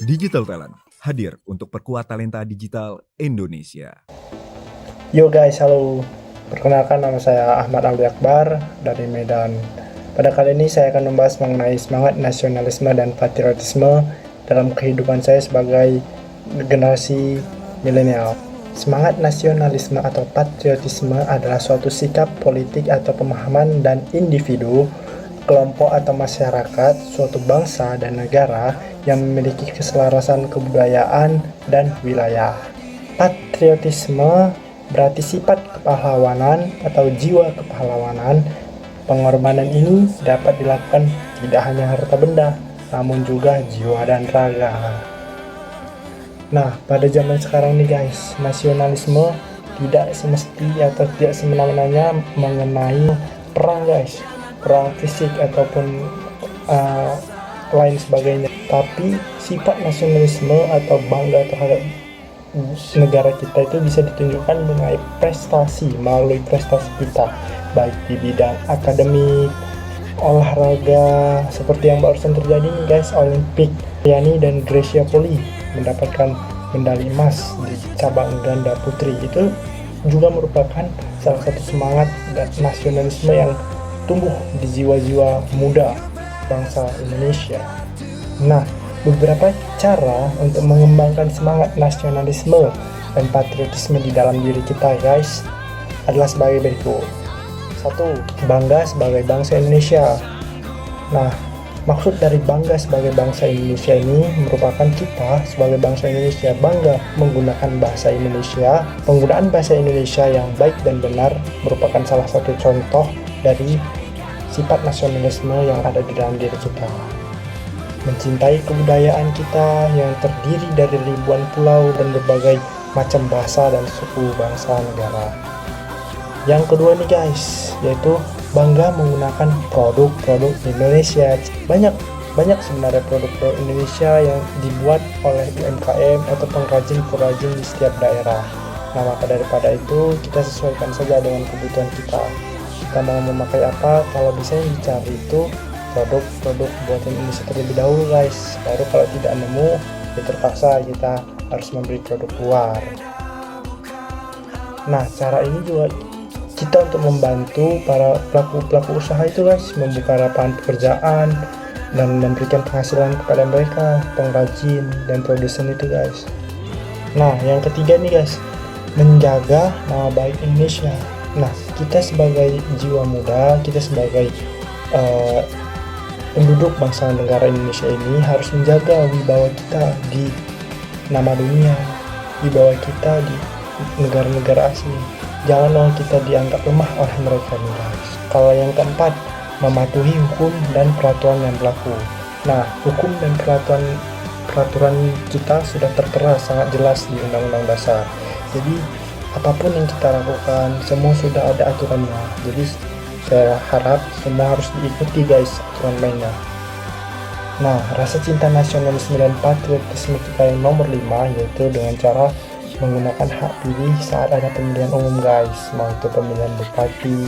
Digital Talent hadir untuk perkuat talenta digital Indonesia. Yo guys, halo. Perkenalkan, nama saya Ahmad Alwi Akbar dari Medan. Pada kali ini saya akan membahas mengenai semangat nasionalisme dan patriotisme dalam kehidupan saya sebagai generasi milenial. Semangat nasionalisme atau patriotisme adalah suatu sikap politik atau pemahaman dan individu, kelompok atau masyarakat, suatu bangsa dan negara yang memiliki keselarasan kebudayaan dan wilayah. Patriotisme berarti sifat kepahlawanan atau jiwa kepahlawanan. Pengorbanan ini dapat dilakukan tidak hanya harta benda, namun juga jiwa dan raga. Nah, pada zaman sekarang nih guys, nasionalisme tidak semesti atau tidak semena-menanya mengenai perang guys, perang fisik ataupun lain sebagainya. Tapi sifat nasionalisme atau bangga terhadap negara kita itu bisa ditunjukkan mengenai prestasi, melalui prestasi kita, baik di bidang akademik, olahraga, seperti yang barusan terjadi nih guys, Olimpik. Yani dan Gracia Poli mendapatkan medali emas di cabang ganda putri. Itu juga merupakan salah satu semangat dan nasionalisme yang tumbuh di jiwa-jiwa muda bangsa Indonesia. Nah, beberapa cara untuk mengembangkan semangat nasionalisme dan patriotisme di dalam diri kita guys adalah sebagai berikut. 1. Bangga sebagai bangsa Indonesia. Nah, maksud dari bangga sebagai bangsa Indonesia ini merupakan kita sebagai bangsa Indonesia bangga menggunakan bahasa Indonesia. Penggunaan bahasa Indonesia yang baik dan benar merupakan salah satu contoh dari sifat nasionalisme yang ada di dalam diri kita. Mencintai kebudayaan kita yang terdiri dari ribuan pulau dan berbagai macam bahasa dan suku bangsa negara. Yang kedua nih guys, yaitu bangga menggunakan produk-produk Indonesia. Banyak sebenarnya produk-produk Indonesia yang dibuat oleh UMKM atau pengrajin-pengrajin di setiap daerah. Nah, maka daripada itu kita sesuaikan saja dengan kebutuhan kita. Kita mau memakai apa, kalau bisa yang dicari itu produk-produk buatan Indonesia terlebih dahulu guys. Baru kalau tidak nemu, ya terpaksa kita harus membeli produk luar. Nah, cara ini juga kita untuk membantu para pelaku usaha itu guys, membuka lapangan pekerjaan dan memberikan penghasilan kepada mereka, pengrajin dan produsen itu guys. Nah, yang ketiga nih guys, menjaga nama baik Indonesia. Nah, kita sebagai jiwa muda, kita sebagai penduduk bangsa negara Indonesia ini harus menjaga wibawa kita di nama dunia, wibawa kita di negara-negara asing. Janganlah kita dianggap lemah oleh mereka nih guys. Kalau yang keempat, mematuhi hukum dan peraturan yang berlaku. Nah, hukum dan peraturan kita sudah tertera sangat jelas di Undang-Undang Dasar. Jadi apapun yang kita lakukan semua sudah ada aturannya. Jadi saya harap semua harus diikuti guys aturan mainnya. Nah, rasa cinta nasionalisme dan patriotisme kita yang nomor 5 yaitu dengan cara menggunakan hak pilih saat ada pemilihan umum guys, mau itu pemilihan bupati,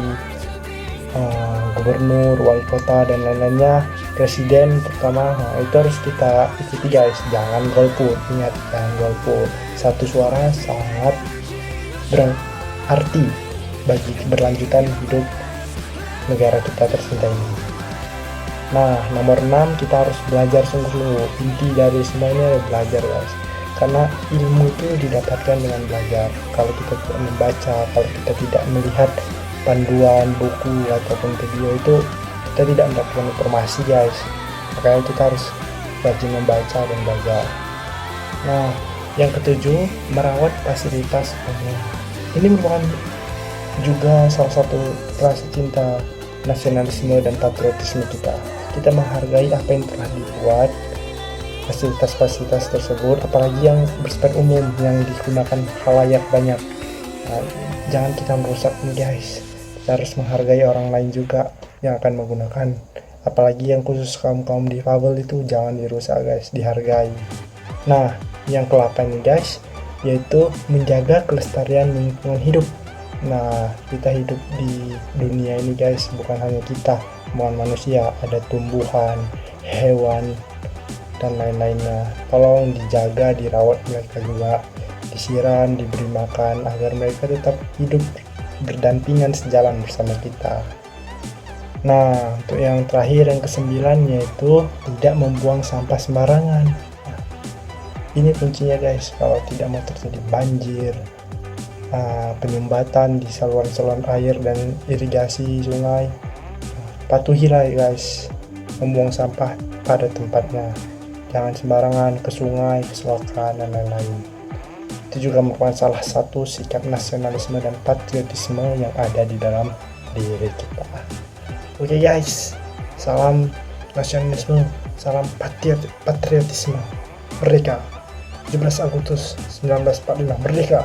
gubernur, wali kota dan lain-lainnya, presiden terutama. Nah, itu harus kita ikuti guys, jangan golput. Ingat, jangan golput. Satu suara sangat berarti bagi keberlanjutan hidup negara kita tercinta ini. Nah, nomor 6, kita harus belajar sungguh-sungguh. Inti dari semua ini adalah belajar guys, karena ilmu itu didapatkan dengan belajar. Kalau kita tidak membaca, kalau kita tidak melihat panduan buku ataupun video, itu kita tidak mendapatkan informasi guys. Makanya kita harus rajin membaca dan belajar. Nah, yang ketujuh, merawat fasilitas umum. Ini merupakan juga salah satu rasa cinta nasionalisme dan patriotisme kita. Kita menghargai apa yang telah dibuat, fasilitas-fasilitas tersebut, apalagi yang bersifat umum yang digunakan khalayak banyak. Nah, jangan kita merusak nih guys. Kita harus menghargai orang lain juga yang akan menggunakan, apalagi yang khusus kaum difabel itu jangan dirusak guys, dihargai. Nah, yang ke-8 nih guys, yaitu menjaga kelestarian lingkungan hidup. Nah, kita hidup di dunia ini guys, bukan hanya kita, bukan manusia, ada tumbuhan, hewan, dan lain-lainnya. Tolong dijaga, dirawat mereka juga, disiram, diberi makan agar mereka tetap hidup berdampingan sejalan bersama kita. Nah, untuk yang terakhir, yang kesembilan, yaitu tidak membuang sampah sembarangan. Nah, ini kuncinya guys, kalau tidak mau terjadi banjir, penyumbatan di saluran-saluran air dan irigasi sungai. Patuhilah guys, membuang sampah pada tempatnya. Jangan sembarangan ke sungai, ke selokan, dan lain-lain. Itu juga merupakan salah satu sikap nasionalisme dan patriotisme yang ada di dalam diri kita. Oke guys, salam nasionalisme, salam patriotisme. Merdeka! 17 Agustus 1945, merdeka!